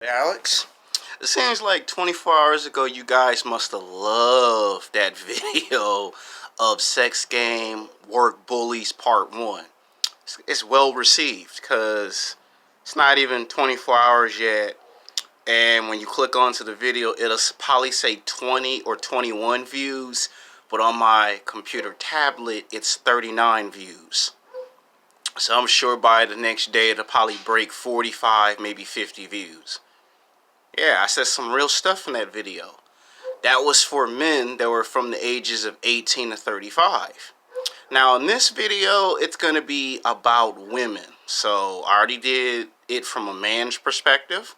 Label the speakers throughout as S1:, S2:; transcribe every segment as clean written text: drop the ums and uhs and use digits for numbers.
S1: Alex. It seems like 24 hours ago you guys must have loved that video of Sex Game Work Bullies Part 1. It's well received because it's not even 24 hours yet, and when you click onto the video it'll probably say 20 or 21 views, but on my computer tablet it's 39 views. So I'm sure by the next day it'll probably break 45, maybe 50 views. Yeah, I said some real stuff in that video. That was for men that were from the ages of 18 to 35. Now in this video, it's going to be about women. So I already did it from a man's perspective.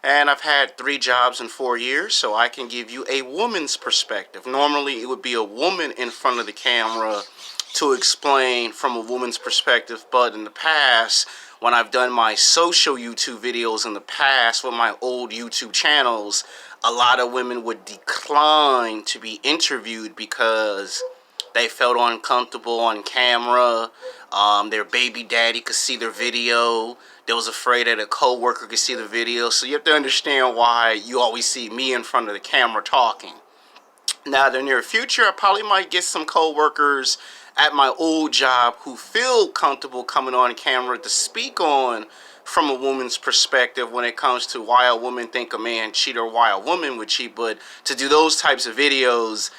S1: And I've had 3 jobs in 4 years, so I can give you a woman's perspective. Normally it would be a woman in front of the camera to explain from a woman's perspective, but in the past, when I've done my social YouTube videos in the past with my old YouTube channels, a lot of women would decline to be interviewed because they felt uncomfortable on camera. Their baby daddy could see their video. They was afraid that a co-worker could see the video. So you have to understand why you always see me in front of the camera talking. Now, in the near future, I probably might get some co-workers at my old job who feel comfortable coming on camera to speak on from a woman's perspective when it comes to why a woman think a man cheat or why a woman would cheat. But to do those types of videos,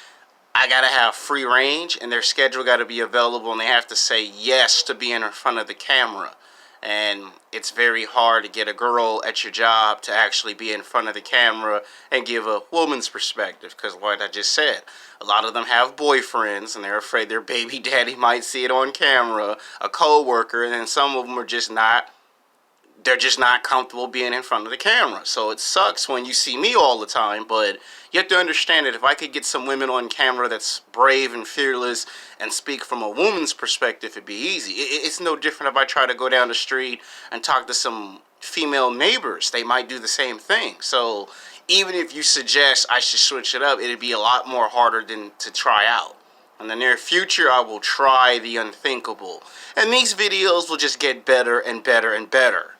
S1: I gotta have free range and their schedule gotta be available, and they have to say yes to being in front of the camera. And it's very hard to get a girl at your job to actually be in front of the camera and give a woman's perspective, because like I just said, a lot of them have boyfriends and they're afraid their baby daddy might see it on camera, a co-worker, and then some of them are just not, they're just not comfortable being in front of the camera. So it sucks when you see me all the time, but you have to understand that if I could get some women on camera that's brave and fearless and speak from a woman's perspective, it'd be easy. It's no different if I try to go down the street and talk to some female neighbors. They might do the same thing. So even if you suggest I should switch it up, it'd be a lot more harder than to try out. In the near future, I will try the unthinkable. And these videos will just get better and better and better.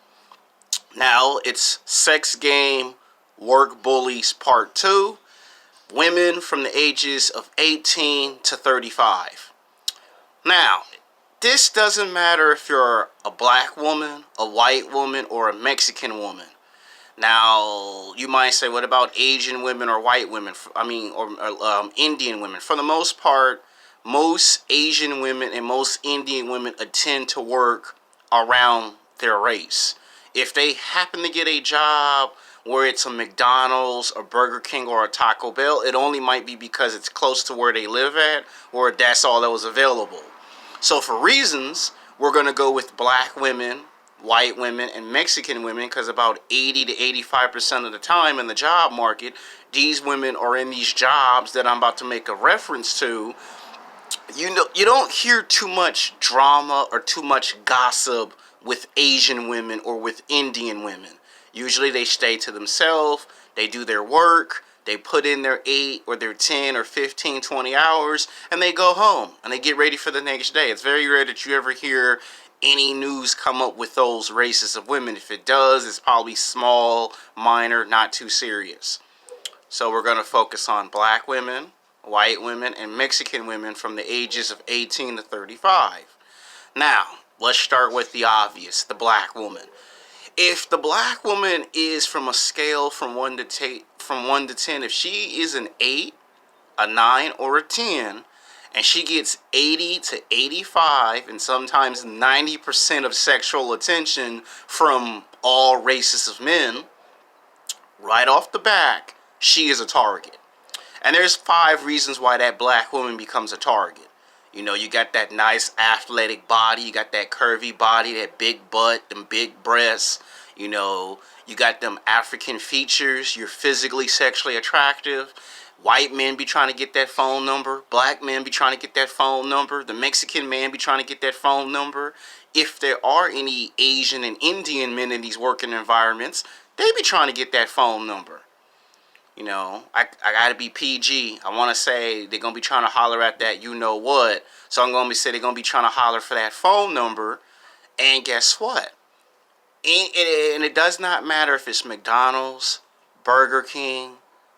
S1: Now, it's Sex Game Work Bullies Part 2. Women from the ages of 18 to 35. Now, this doesn't matter if you're a black woman, a white woman, or a Mexican woman. Now, you might say, what about Asian women or white women? Or Indian women. For the most part, most Asian women and most Indian women tend to work around their race. If they happen to get a job where it's a McDonald's, a Burger King, or a Taco Bell, it only might be because it's close to where they live at, or that's all that was available. So for reasons, we're going to go with black women, white women, and Mexican women, because about 80 to 85% of the time in the job market, these women are in these jobs that I'm about to make a reference to. You know, you don't hear too much drama or too much gossip with Asian women or with Indian women. Usually they stay to themselves, they do their work, they put in their 8 or their 10 or 15, 20 hours, and they go home and they get ready for the next day. It's very rare that you ever hear any news come up with those races of women. If it does, it's probably small, minor, not too serious. So we're going to focus on black women, white women, and Mexican women from the ages of 18 to 35. Now, let's start with the obvious, the black woman. If the black woman is from a scale from 1 to 10, if she is an 8, a 9, or a 10, and she gets 80 to 85 and sometimes 90% of sexual attention from all races of men, right off the back, she is a target. And there's 5 reasons why that black woman becomes a target. You know, you got that nice athletic body, you got that curvy body, that big butt, them big breasts, you know, you got them African features, you're physically sexually attractive. White men be trying to get that phone number, black men be trying to get that phone number, the Mexican man be trying to get that phone number. If there are any Asian and Indian men in these working environments, they be trying to get that phone number. You know, I gotta be PG. I want to say they're going to be trying to holler at that you know what. So I'm going to say they're going to be trying to holler for that phone number. And guess what? And it does not matter if it's McDonald's, Burger King,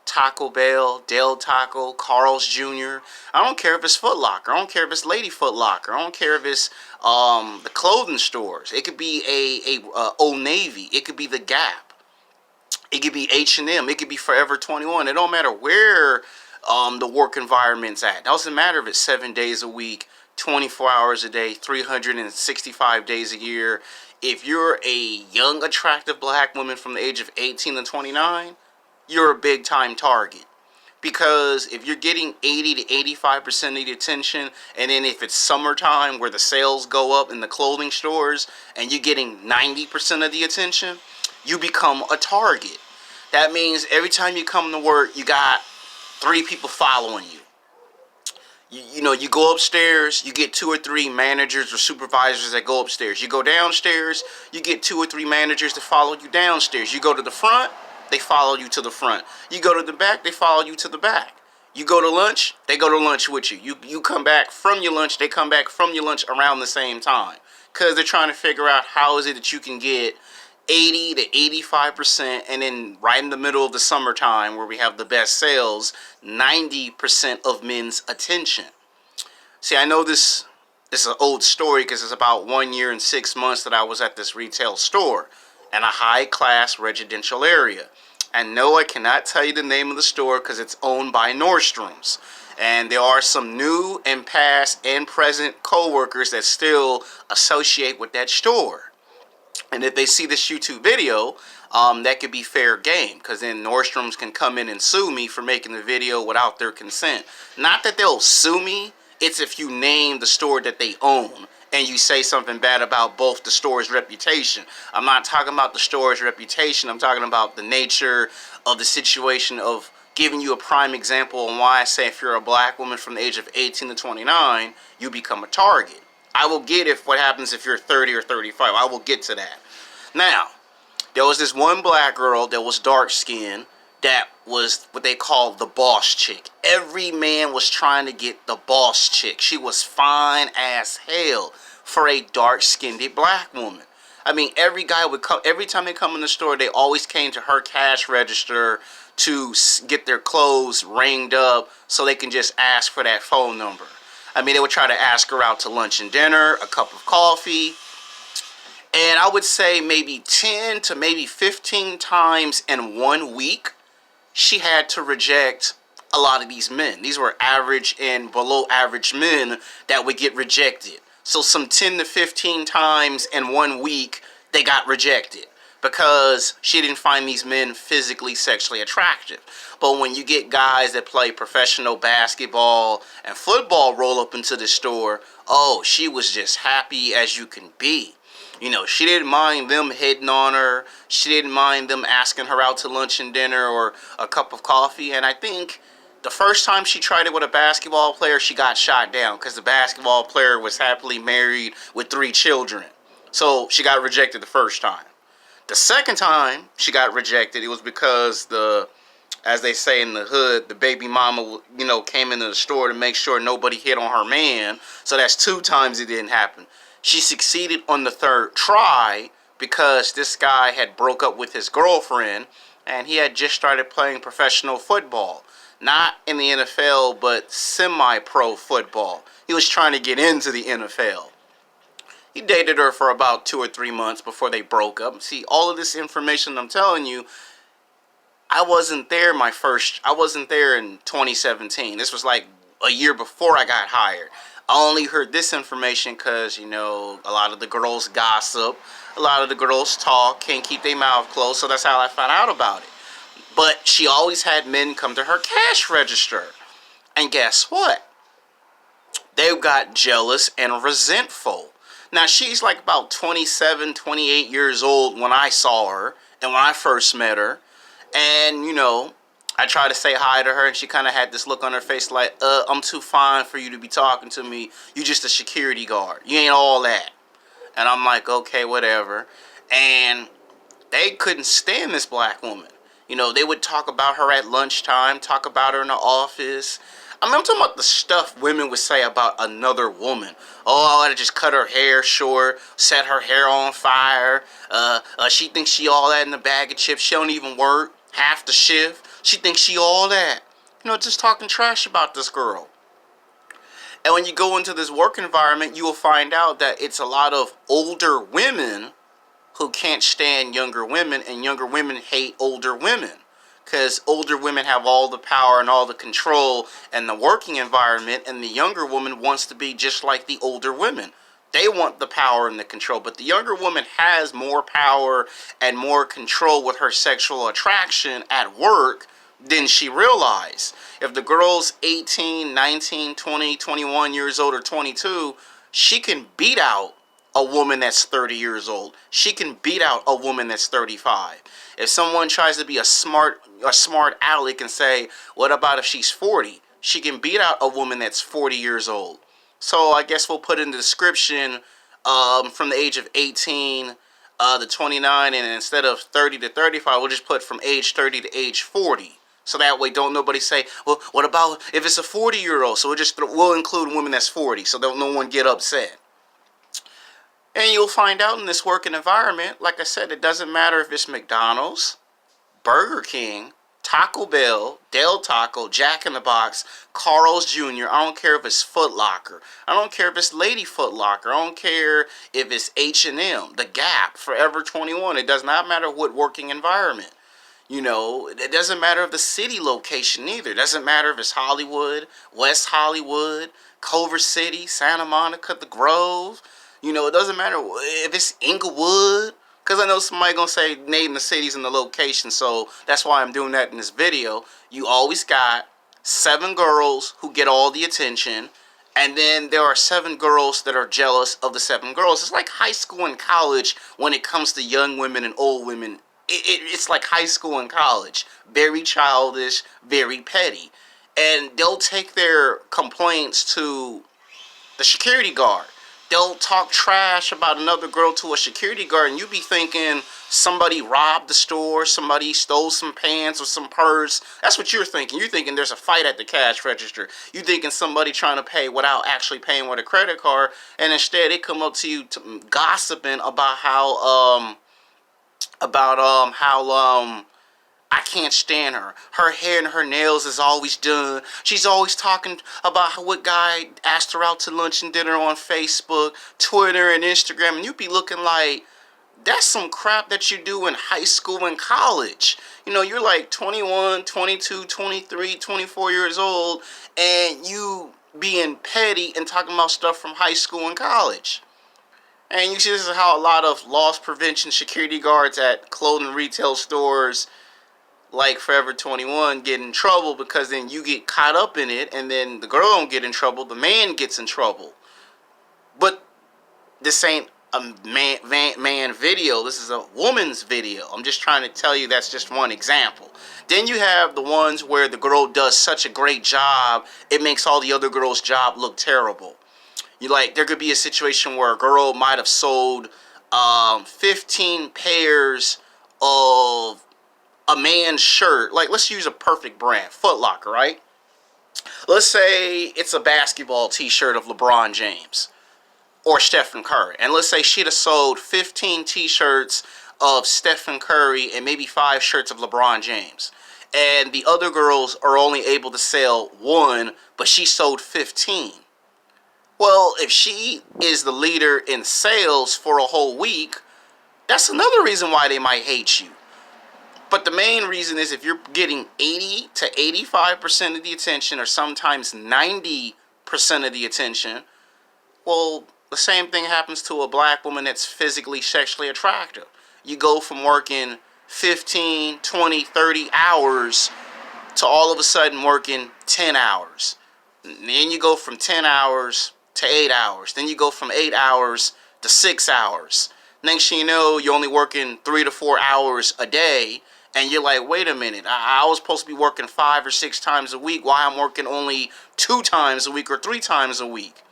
S1: Taco Bell, Del Taco, Carl's Jr. I don't care if it's Foot Locker. I don't care if it's Lady Foot Locker. I don't care if it's the clothing stores. It could be a Old Navy. It could be the Gap. It could be H&M. It could be Forever 21. It don't matter where the work environment's at. It doesn't matter if it's 7 days a week, 24 hours a day, 365 days a year. If you're a young, attractive black woman from the age of 18 to 29, you're a big time target. Because if you're getting 80 to 85% of the attention, and then if it's summertime where the sales go up in the clothing stores and you're getting 90% of the attention, you become a target. That means every time you come to work, you got 3 people following you. You know, you go upstairs, you get 2 or 3 managers or supervisors that go upstairs. You go downstairs, you get 2 or 3 managers to follow you downstairs. You go to the front, they follow you to the front. You go to the back, they follow you to the back. You go to lunch, they go to lunch with you. You come back from your lunch, they come back from your lunch around the same time. Because they're trying to figure out how is it that you can get 80 to 85%, and then right in the middle of the summertime where we have the best sales, 90% of men's attention. See, I know this is an old story because it's about 1 year and 6 months that I was at this retail store in a high-class residential area. And no, I cannot tell you the name of the store because it's owned by Nordstrom's. And there are some new and past and present co-workers that still associate with that store. And if they see this YouTube video, that could be fair game, because then Nordstrom's can come in and sue me for making the video without their consent. Not that they'll sue me, it's if you name the store that they own and you say something bad about both the store's reputation. I'm not talking about the store's reputation, I'm talking about the nature of the situation of giving you a prime example on why I say if you're a black woman from the age of 18 to 29, you become a target. I will get if what happens if you're 30 or 35. I will get to that. Now, there was this one black girl that was dark skinned that was what they call the boss chick. Every man was trying to get the boss chick. She was fine as hell for a dark skinned black woman. I mean, every guy would come, every time they come in the store, they always came to her cash register to get their clothes ringed up so they can just ask for that phone number. I mean, they would try to ask her out to lunch and dinner, a cup of coffee. And I would say maybe 10 to maybe 15 times in 1 week, she had to reject a lot of these men. These were average and below average men that would get rejected. So some 10 to 15 times in 1 week, they got rejected because she didn't find these men physically, sexually attractive. But when you get guys that play professional basketball and football roll up into the store, oh, she was just happy as you can be. You know, she didn't mind them hitting on her. She didn't mind them asking her out to lunch and dinner or a cup of coffee. And I think the first time she tried it with a basketball player, she got shot down because the basketball player was happily married with 3 children. So she got rejected the first time. The second time she got rejected, it was because as they say in the hood, the baby mama, you know, came into the store to make sure nobody hit on her man. So that's 2 times it didn't happen. She succeeded on the 3rd try because this guy had broke up with his girlfriend and he had just started playing professional football. Not in the NFL, but semi-pro football. He was trying to get into the NFL. He dated her for about 2 or 3 months before they broke up. See, all of this information I'm telling you, I wasn't there in 2017. This was like a year before I got hired. I only heard this information because, you know, a lot of the girls gossip. A lot of the girls talk, can't keep their mouth closed. So that's how I found out about it. But she always had men come to her cash register. And guess what? They got jealous and resentful. Now, she's like about 27, 28 years old when I saw her and when I first met her. And, you know, I tried to say hi to her and she kind of had this look on her face like, I'm too fine for you to be talking to me. You just a security guard. You ain't all that. And I'm like, okay, whatever. And they couldn't stand this black woman. You know, they would talk about her at lunchtime, talk about her in the office. I mean, I'm talking about the stuff women would say about another woman. Oh, I ought to just cut her hair short, set her hair on fire. She thinks she all that in a bag of chips. She don't even work half the shift. She thinks she all that. You know, just talking trash about this girl. And when you go into this work environment, you will find out that it's a lot of older women who can't stand younger women, and younger women hate older women. Because older women have all the power and all the control in the working environment, and the younger woman wants to be just like the older women. They want the power and the control, but the younger woman has more power and more control with her sexual attraction at work than she realized. If the girl's 18, 19, 20, 21 years old, or 22, she can beat out a woman that's 30 years old. She can beat out a woman that's 35. If someone tries to be a smart aleck and say, what about if she's 40? She can beat out a woman that's 40 years old. So I guess we'll put in the description from the age of 18 to 29, and instead of 30 to 35, we'll just put from age 30 to age 40. So that way don't nobody say, well, what about if it's a 40-year-old? So we'll include women that's 40, so don't no one get upset. And you'll find out in this working environment, like I said, it doesn't matter if it's McDonald's, Burger King, Taco Bell, Del Taco, Jack in the Box, Carl's Jr. I don't care if it's Foot Locker. I don't care if it's Lady Foot Locker. I don't care if it's H&M, The Gap, Forever 21. It does not matter what working environment. You know, it doesn't matter if the city location either. It doesn't matter if it's Hollywood, West Hollywood, Culver City, Santa Monica, The Grove. You know, it doesn't matter if it's Inglewood. Because I know somebody going to say name the cities and the location. So that's why I'm doing that in this video. You always got 7 girls who get all the attention. And then there are 7 girls that are jealous of the 7 girls. It's like high school and college when it comes to young women and old women. It's like high school and college. Very childish, very petty. And they'll take their complaints to the security guard. They'll talk trash about another girl to a security guard, and you be thinking somebody robbed the store, somebody stole some pants or some purse. That's what you're thinking. You're thinking there's a fight at the cash register. You're thinking somebody trying to pay without actually paying with a credit card, and instead they come up to you gossiping about how I can't stand her. Her hair and her nails is always done. She's always talking about what guy asked her out to lunch and dinner on Facebook, Twitter, and Instagram. And you be looking like, that's some crap that you do in high school and college. You know, you're like 21, 22, 23, 24 years old, and you being petty and talking about stuff from high school and college. And you see, this is how a lot of loss prevention security guards at clothing retail stores like Forever 21 get in trouble, because then you get caught up in it, and then the girl don't get in trouble, the man gets in trouble. But this ain't a man video, this is a woman's video. I'm just trying to tell you that's just one example. Then you have the ones where the girl does such a great job, it makes all the other girls' job look terrible. There could be a situation where a girl might have sold 15 pairs of a man's shirt. Like, let's use a perfect brand, Foot Locker, right? Let's say it's a basketball t-shirt of LeBron James or Stephen Curry. And let's say she'd have sold 15 t-shirts of Stephen Curry and maybe 5 shirts of LeBron James. And the other girls are only able to sell 1, but she sold 15. Well, if she is the leader in sales for a whole week, that's another reason why they might hate you. But the main reason is if you're getting 80 to 85% of the attention, or sometimes 90% of the attention, well, the same thing happens to a black woman that's physically, sexually attractive. You go from working 15, 20, 30 hours to all of a sudden working 10 hours. And then you go from 10 hours to 8 hours. Then you go from 8 hours to 6 hours. Next thing you know, you're only working 3 to 4 hours a day. And you're like, wait a minute, I was supposed to be working 5 or 6 times a week. Why I'm working only 2 times a week or 3 times a week?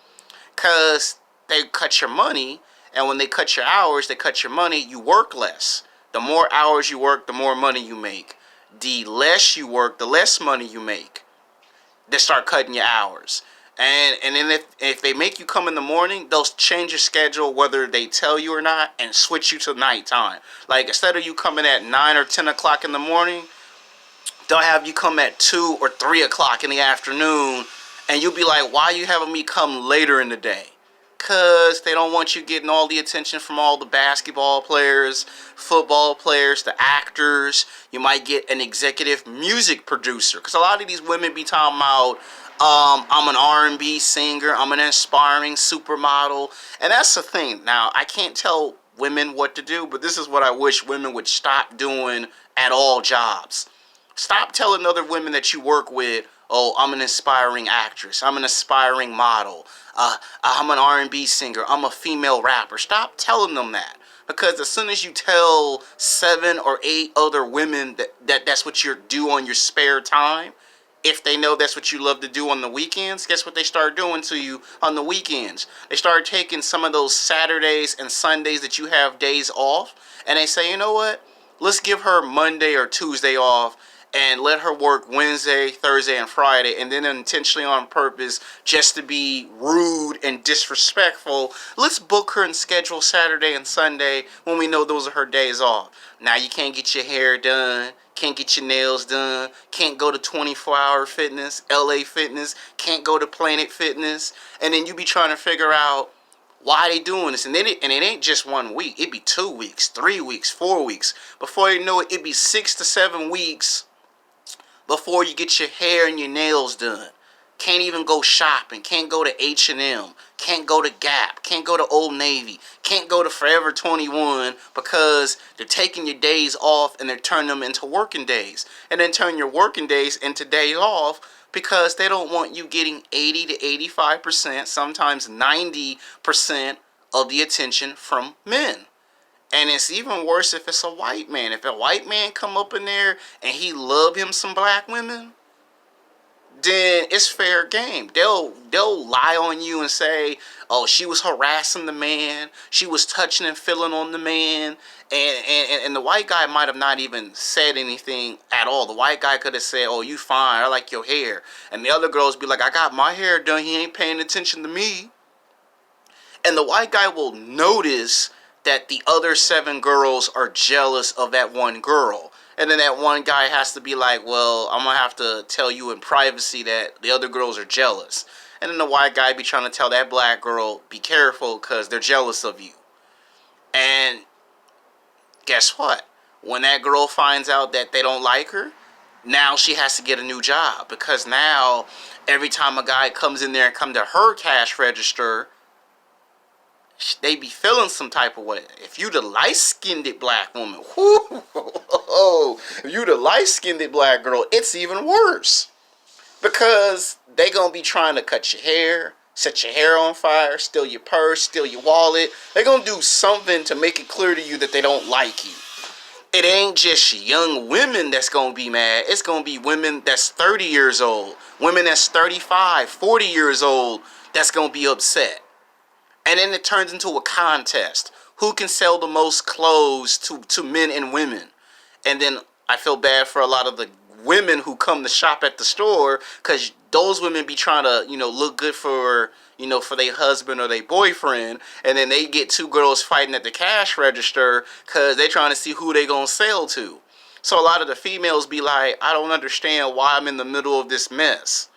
S1: Because they cut your money, and when they cut your hours, they cut your money, you work less. The more hours you work, the more money you make. the less you work, the less money you make. They start cutting your hours. And then if they make you come in the morning, they'll change your schedule whether they tell you or not and switch you to nighttime. Like instead of you coming at 9 or 10 o'clock in the morning, they'll have you come at 2 or 3 o'clock in the afternoon, and you'll be like, why are you having me come later in the day? Because they don't want you getting all the attention from all the basketball players, football players, the actors. You might get an executive music producer. Because a lot of these women be talking about, I'm an R&B singer, I'm an inspiring supermodel. And that's the thing. Now, I can't tell women what to do, but this is what I wish women would stop doing at all jobs. Stop telling other women that you work with, oh, I'm an inspiring actress, I'm an aspiring model, I'm an R&B singer, I'm a female rapper. Stop telling them that. Because as soon as you tell 7 or 8 other women that's what you do on your spare time, if they know that's what you love to do on the weekends, guess what they start doing to you on the weekends? They start taking some of those Saturdays and Sundays that you have days off, and they say, you know what? Let's give her Monday or Tuesday off and let her work Wednesday, Thursday, and Friday, and then intentionally on purpose, just to be rude and disrespectful, let's book her and schedule Saturday and Sunday when we know those are her days off. Now you can't get your hair done, can't get your nails done, can't go to 24-hour fitness, LA Fitness, can't go to Planet Fitness, and then you be trying to figure out why they doing this. And then it ain't just 1 week. It be 2 weeks, 3 weeks, 4 weeks. Before you know it, it be 6 to 7 weeks before you get your hair and your nails done. Can't even go shopping. Can't go to H&M. Can't go to Gap. Can't go to Old Navy. Can't go to Forever 21 because they're taking your days off and they're turning them into working days. And then turn your working days into days off because they don't want you getting 80 to 85%, sometimes 90% of the attention from men. And it's even worse if it's a white man. If a white man come up in there and he love him some black women, then it's fair game. They'll lie on you and say, oh, she was harassing the man, she was touching and feeling on the man, and the white guy might have not even said anything at all. The white guy could have said, oh, you fine, I like your hair. And the other girls be like, I got my hair done, he ain't paying attention to me. And the white guy will notice that the other 7 girls are jealous of that one girl. And then that one guy has to be like, well, I'm going to have to tell you in privacy that the other girls are jealous. And then the white guy be trying to tell that black girl, be careful because they're jealous of you. And guess what? When that girl finds out that they don't like her, now she has to get a new job. Because now, every time a guy comes in there and come to her cash register, they be feeling some type of way. If you the light-skinned black woman, if you the light-skinned black girl, it's even worse. Because they gonna be trying to cut your hair, set your hair on fire, steal your purse, steal your wallet. They gonna do something to make it clear to you that they don't like you. It ain't just young women that's gonna be mad. It's gonna be women that's 30 years old, women that's 35, 40 years old that's gonna be upset. And then it turns into a contest. Who can sell the most clothes to men and women? And then I feel bad for a lot of the women who come to shop at the store, because those women be trying to, look good for, for their husband or their boyfriend. And then they get 2 girls fighting at the cash register because they trying to see who they going to sell to. So a lot of the females be like, I don't understand why I'm in the middle of this mess.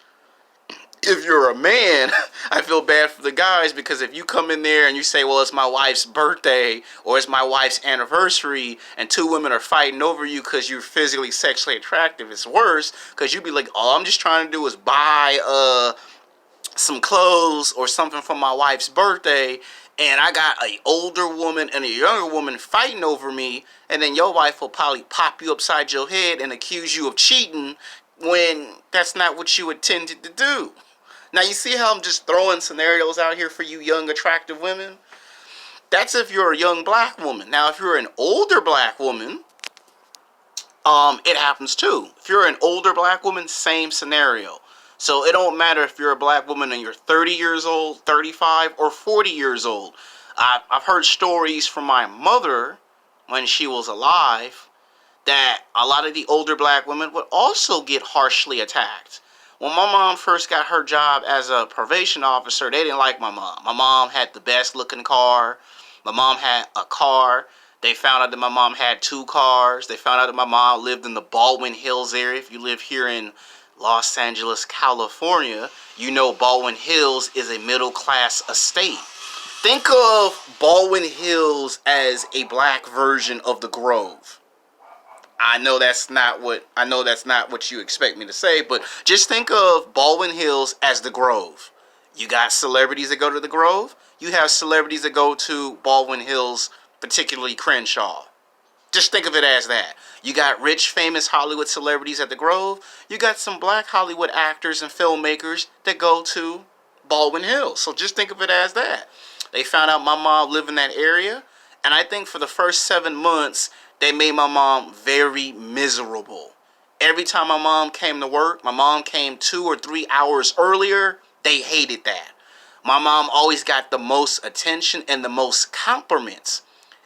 S1: If you're a man, I feel bad for the guys, because if you come in there and you say, well, it's my wife's birthday or it's my wife's anniversary, and 2 women are fighting over you because you're physically sexually attractive, it's worse, because you be like, all I'm just trying to do is buy some clothes or something for my wife's birthday, and I got an older woman and a younger woman fighting over me, and then your wife will probably pop you upside your head and accuse you of cheating when that's not what you intended to do. Now, you see how I'm just throwing scenarios out here for you young, attractive women? That's if you're a young black woman. Now, if you're an older black woman, it happens too. If you're an older black woman, same scenario. So it don't matter if you're a black woman and you're 30 years old, 35, or 40 years old. I've heard stories from my mother when she was alive that a lot of the older black women would also get harshly attacked. When my mom first got her job as a probation officer, they didn't like my mom. My mom had the best looking car. My mom had a car. They found out that my mom had 2 cars. They found out that my mom lived in the Baldwin Hills area. If you live here in Los Angeles, California, you know Baldwin Hills is a middle class estate. Think of Baldwin Hills as a black version of the Grove. I know that's not what you expect me to say, but just think of Baldwin Hills as the Grove. You got celebrities that go to the Grove. You have celebrities that go to Baldwin Hills, particularly Crenshaw. Just think of it as that. You got rich, famous Hollywood celebrities at the Grove. You got some black Hollywood actors and filmmakers that go to Baldwin Hills. So just think of it as that. They found out my mom lived in that area, and I think for the first 7 months, they made my mom very miserable. Every time my mom came to work, my mom came 2 or 3 hours earlier, they hated that. My mom always got the most attention and the most compliments.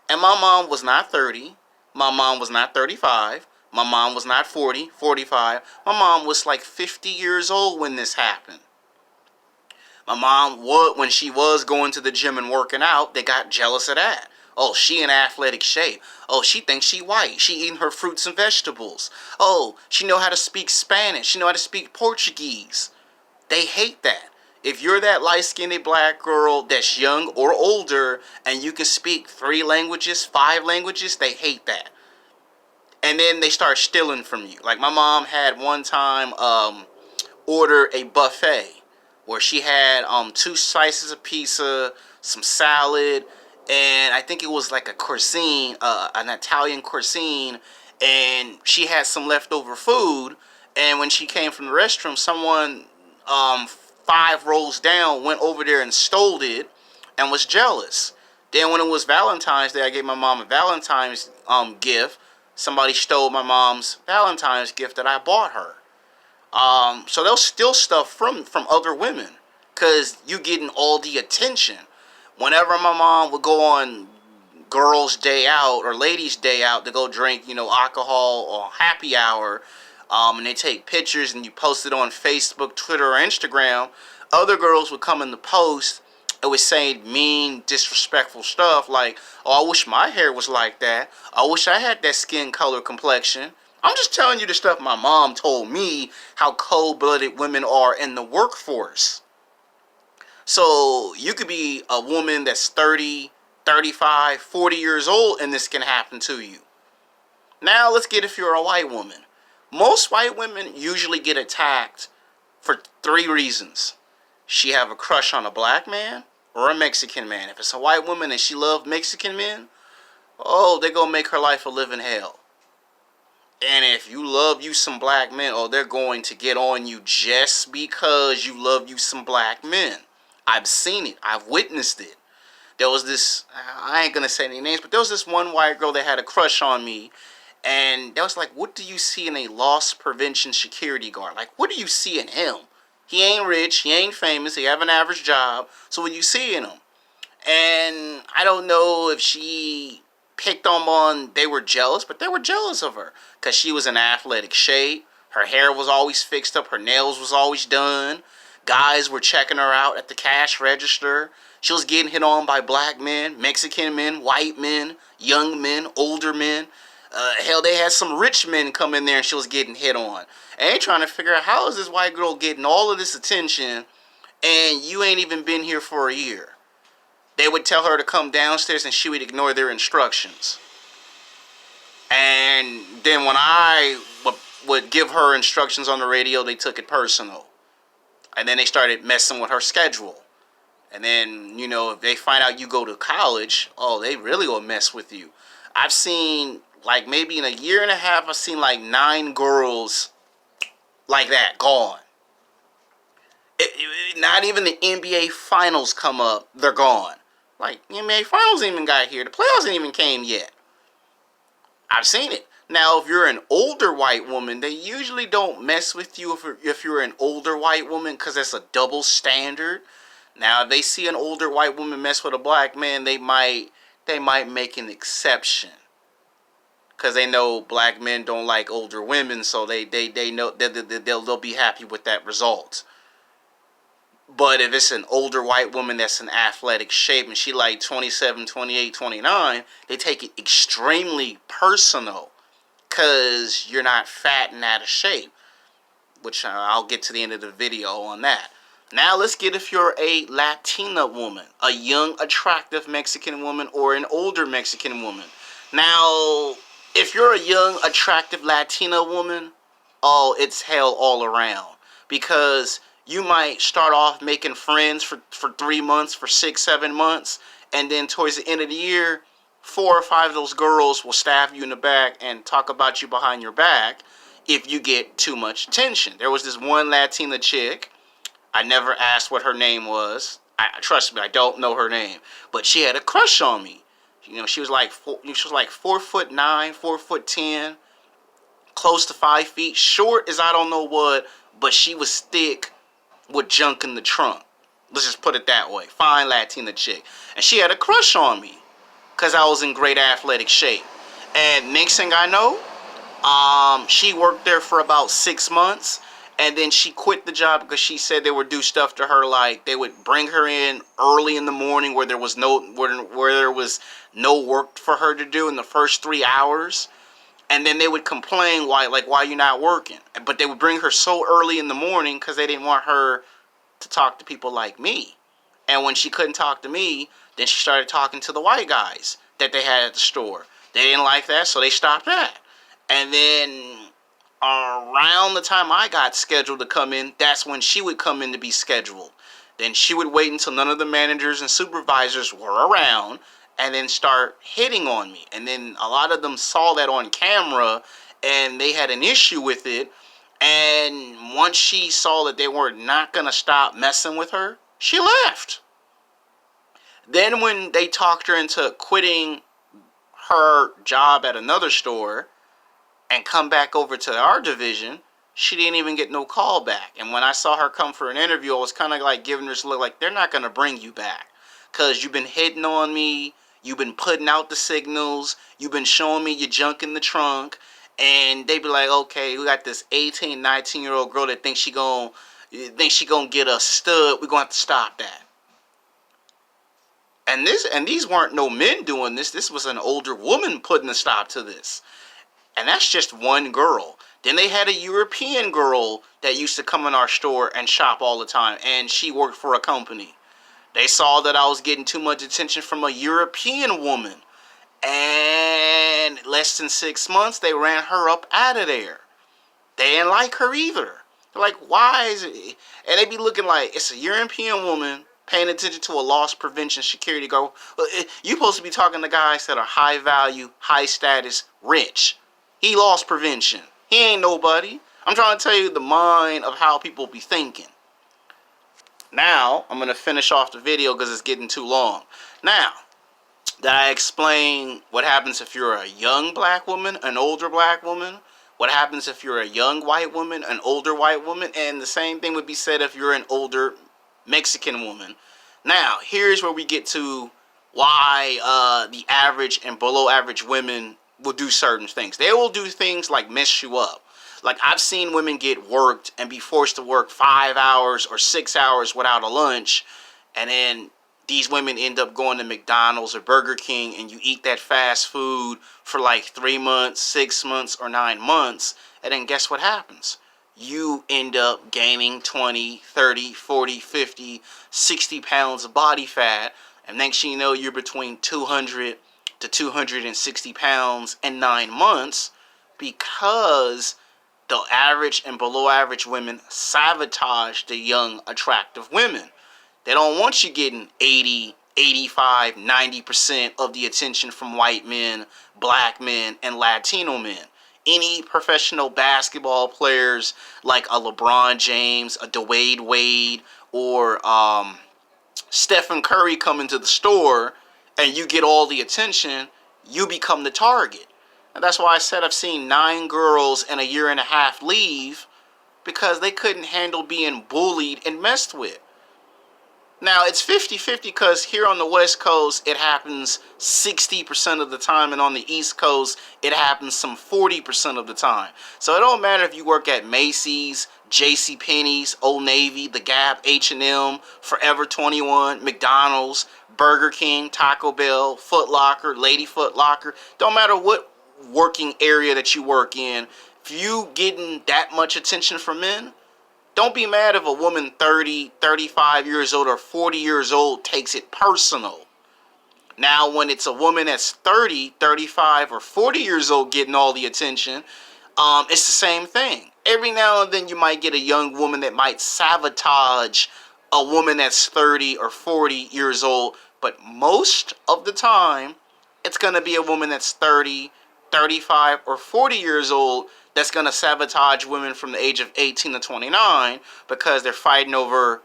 S1: And my mom was not 30. My mom was not 35. My mom was not 40, 45. My mom was like 50 years old when this happened. My mom, when she was going to the gym and working out, they got jealous of that. Oh, she in athletic shape. Oh, she thinks she white. She eating her fruits and vegetables. Oh, she know how to speak Spanish. She know how to speak Portuguese. They hate that. If you're that light-skinned black girl that's young or older and you can speak 3 languages, 5 languages, they hate that. And then they start stealing from you. Like my mom had one time order a buffet where she had 2 slices of pizza, some salad, and I think it was like a cuisine, an Italian cuisine, and she had some leftover food. And when she came from the restroom, someone 5 rows down went over there and stole it and was jealous. Then when it was Valentine's Day, I gave my mom a Valentine's gift. Somebody stole my mom's Valentine's gift that I bought her. So they'll steal stuff from other women because you getting all the attention. Whenever my mom would go on girls' day out or ladies' day out to go drink, alcohol or happy hour, and they take pictures and you post it on Facebook, Twitter, or Instagram, other girls would come in the post and was saying mean, disrespectful stuff like, oh, I wish my hair was like that. I wish I had that skin color complexion. I'm just telling you the stuff my mom told me, how cold-blooded women are in the workforce. So you could be a woman that's 30, 35, 40 years old and this can happen to you. Now let's get if you're a white woman. Most white women usually get attacked for 3 reasons. She have a crush on a black man or a Mexican man. If it's a white woman and she loves Mexican men, oh, they're going to make her life a living hell. And if you love you some black men, oh, they're going to get on you just because you love you some black men. I've seen it. I've witnessed it. There was this, I ain't going to say any names, but there was this one white girl that had a crush on me. And that was like, what do you see in a loss prevention security guard? Like, what do you see in him? He ain't rich. He ain't famous. He have an average job. So what do you see in him? And I don't know if she picked on, they were jealous, but they were jealous of her. Because she was in athletic shape. Her hair was always fixed up. Her nails was always done. Guys were checking her out at the cash register. She was getting hit on by black men, Mexican men, white men, young men, older men. Hell, they had some rich men come in there and she was getting hit on. And they trying to figure out how is this white girl getting all of this attention and you ain't even been here for a year. They would tell her to come downstairs and she would ignore their instructions. And then when I would give her instructions on the radio, they took it personal. And then they started messing with her schedule. And then, if they find out you go to college, oh, they really will mess with you. I've seen, like, maybe in a year and a half, I've seen, like, 9 girls like that, gone. Not even the NBA Finals come up, they're gone. Like, the NBA Finals ain't even got here. The playoffs ain't even came yet. I've seen it. Now, if you're an older white woman, they usually don't mess with you if you're an older white woman because that's a double standard. Now, if they see an older white woman mess with a black man, they might make an exception. because they know black men don't like older women, so they know that they'll be happy with that result. But if it's an older white woman that's in athletic shape and she like 27, 28, 29, they take it extremely personal because you're not fat and out of shape, which I'll get to the end of the video on that. Now let's get if you're a Latina woman, a young, attractive Mexican woman, or an older Mexican woman. Now, if you're a young, attractive Latina woman, oh, it's hell all around. Because you might start off making friends for 3 months, for 6, 7 months, and then towards the end of the year, 4 or 5 of those girls will stab you in the back and talk about you behind your back if you get too much attention. There was this one Latina chick. I never asked what her name was. Trust me, I don't know her name, but she had a crush on me. You know, she was like 4'9", 4'10", close to 5 feet, short as I don't know what, but she was thick with junk in the trunk. Let's just put it that way. Fine Latina chick, and she had a crush on me because I was in great athletic shape. And next thing I know, she worked there for about 6 months. And then she quit the job because she said they would do stuff to her, like they would bring her in early in the morning where there was no work for her to do in the first 3 hours, and then they would complain why you're not working. But they would bring her so early in the morning because they didn't want her to talk to people like me. And when she couldn't talk to me, then she started talking to the white guys that they had at the store. They didn't like that, so they stopped that. And then around the time I got scheduled to come in, that's when she would come in to be scheduled. Then she would wait until none of the managers and supervisors were around and then start hitting on me. And then a lot of them saw that on camera and they had an issue with it. And once she saw that they were not going to stop messing with her, she left. Then when they talked her into quitting her job at another store and come back over to our division, she didn't even get no call back. And when I saw her come for an interview, I was kind of like giving her this look like, they're not going to bring you back. Because you've been hitting on me, you've been putting out the signals, you've been showing me your junk in the trunk. And they be like, okay, we got this 18, 19-year-old girl that thinks she gonna get a stud. We're going to have to stop that. And these weren't no men doing this. This was an older woman putting a stop to this. And that's just one girl. Then they had a European girl that used to come in our store and shop all the time. And she worked for a company. They saw that I was getting too much attention from a European woman. And less than 6 months, they ran her up out of there. They didn't like her either. They're like, why is it? And they be looking like, it's a European woman paying attention to a loss prevention security guard. You're supposed to be talking to guys that are high value, high status, rich. He lost prevention. He ain't nobody. I'm trying to tell you the mind of how people be thinking. Now, I'm going to finish off the video because it's getting too long. Now, that I explain what happens if you're a young black woman, an older black woman, what happens if you're a young white woman, an older white woman, and the same thing would be said if you're an older Mexican woman. Now, here's where we get to why the average and below average women will do certain things. They will do things like mess you up. Like, I've seen women get worked and be forced to work 5 hours or 6 hours without a lunch, and then these women end up going to McDonald's or Burger King, and you eat that fast food for like 3 months, 6 months, or 9 months, and then guess what happens? You end up gaining 20, 30, 40, 50, 60 pounds of body fat, and next thing you know, you're between 200 to 260 pounds in 9 months because the average and below average women sabotage the young, attractive women. They don't want you getting 80, 85, 90% of the attention from white men, black men, and Latino men. Any professional basketball players like a LeBron James, a Dwayne Wade, or Stephen Curry come into the store and you get all the attention, you become the target. And that's why I said I've seen 9 girls in a year and a half leave because they couldn't handle being bullied and messed with. Now, it's 50-50 because here on the West Coast, it happens 60% of the time, and on the East Coast, it happens some 40% of the time. So it don't matter if you work at Macy's, JCPenney's, Old Navy, The Gap, H&M, Forever 21, McDonald's, Burger King, Taco Bell, Foot Locker, Lady Foot Locker. Don't matter what working area that you work in, if you getting that much attention from men, don't be mad if a woman 30, 35 years old or 40 years old takes it personal. Now, when it's a woman that's 30, 35, or 40 years old getting all the attention, it's the same thing. Every now and then you might get a young woman that might sabotage a woman that's 30 or 40 years old, but most of the time, it's going to be a woman that's 30, 35, or 40 years old that's going to sabotage women from the age of 18 to 29 because they're fighting over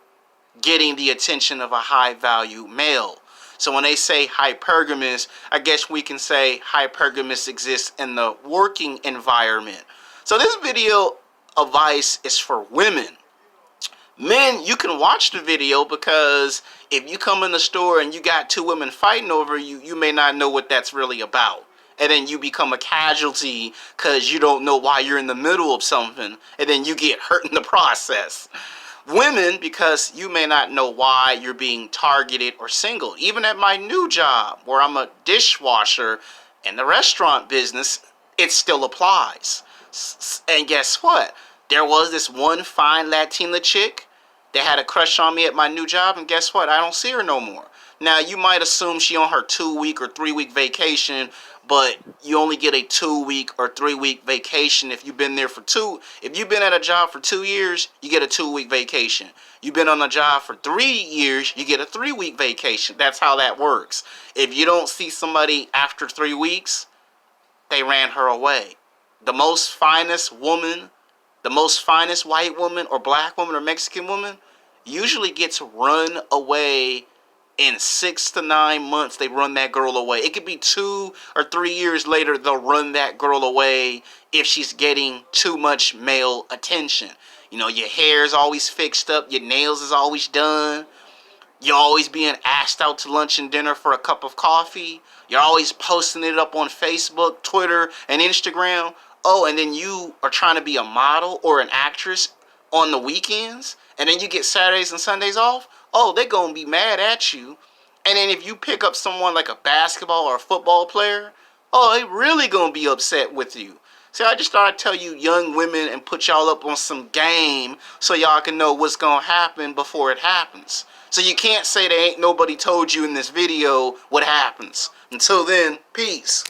S1: getting the attention of a high-value male. So when they say hypergamous, I guess we can say hypergamous exists in the working environment. So this video advice is for women. Men, you can watch the video because if you come in the store and you got two women fighting over you, you may not know what that's really about. And then you become a casualty because you don't know why you're in the middle of something. And then you get hurt in the process. Women, because you may not know why you're being targeted or singled. Even at my new job, where I'm a dishwasher in the restaurant business, it still applies. And guess what? There was this one fine Latina chick that had a crush on me at my new job, and guess what? I don't see her no more. Now, you might assume she on her 2-week or 3-week vacation, but you only get a 2-week or 3-week vacation if you've been there for if you've been at a job for 2 years, you get a 2-week vacation. You've been on a job for 3 years, you get a 3-week vacation. That's how that works. If you don't see somebody after 3 weeks, they ran her away. The most finest woman, the most finest white woman or black woman or Mexican woman usually gets run away in 6 to 9 months. They run that girl away. It could be 2 or 3 years later, they'll run that girl away if she's getting too much male attention. You know, your hair is always fixed up, your nails is always done, you're always being asked out to lunch and dinner for a cup of coffee, you're always posting it up on Facebook, Twitter, and Instagram. Oh, and then you are trying to be a model or an actress on the weekends, and then you get Saturdays and Sundays off. Oh, they're going to be mad at you. And then if you pick up someone like a basketball or a football player, oh, they really going to be upset with you. See, I just thought I'd tell you young women and put y'all up on some game so y'all can know what's going to happen before it happens. So you can't say there ain't nobody told you in this video what happens. Until then, peace.